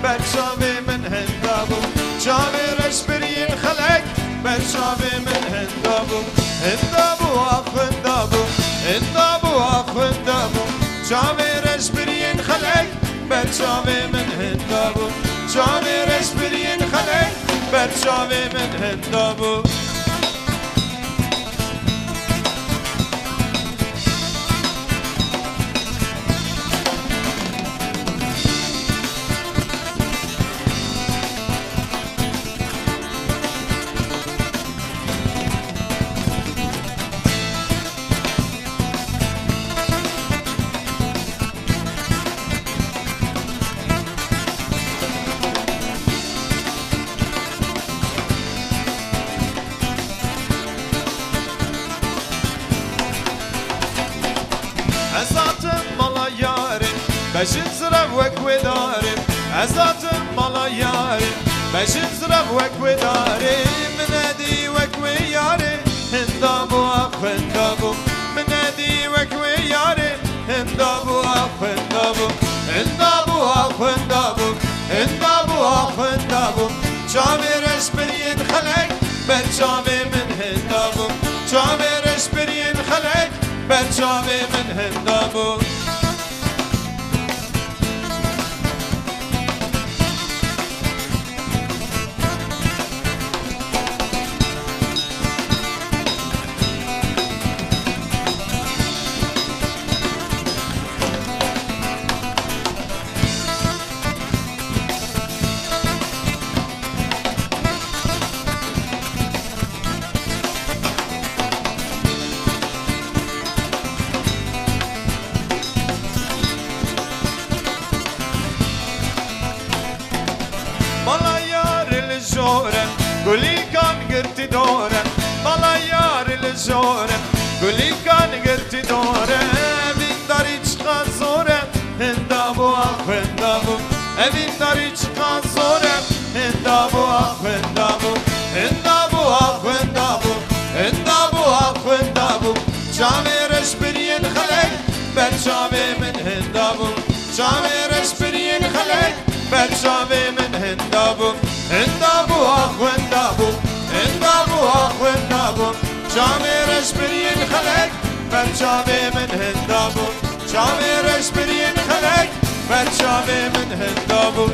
برچاوی من هندا بو چاوی رش برین خلق برچاوی من هندا بو هندا بو هندا بو هندا بو هندا بو چاوی رش برین خلق برچاوی من هندا بو چاوی رش برین خلق برچاوی من هندا بو ازاتم مالا یارم بشین زرف وکوی دارم ازاتم مالا یارم بشین زرف وکوی دارم منادی وکوی یارم هندا بو هندا بو منادی وکوی یارم هندا بو هندا بو هندا بو هندا بو هندا بو هندا بو چاوی رش برین خلق برچاوی من هندا بو چاوی رش برین خلق برچاوی من هندا بو مالا یار الجورم گلی کان گرتی دورم مالا یار الجورم گلی کان گرتی دورم این داری چقا زورم هندا بو هندا بو این داری چقا زورم هندا بو هندا بو هندا بو هندا بو هندا بو هندا بو چاوی رش برین خلق برچاوی من هندا بو چاوی رش برین خلق برچاوی من هندا بو هندا بو هندا بو هندا بو هندا بو چاوی رش برین خلق برچاوی من هندا بو چاوی رش برین خلق برچاوی من هندا بو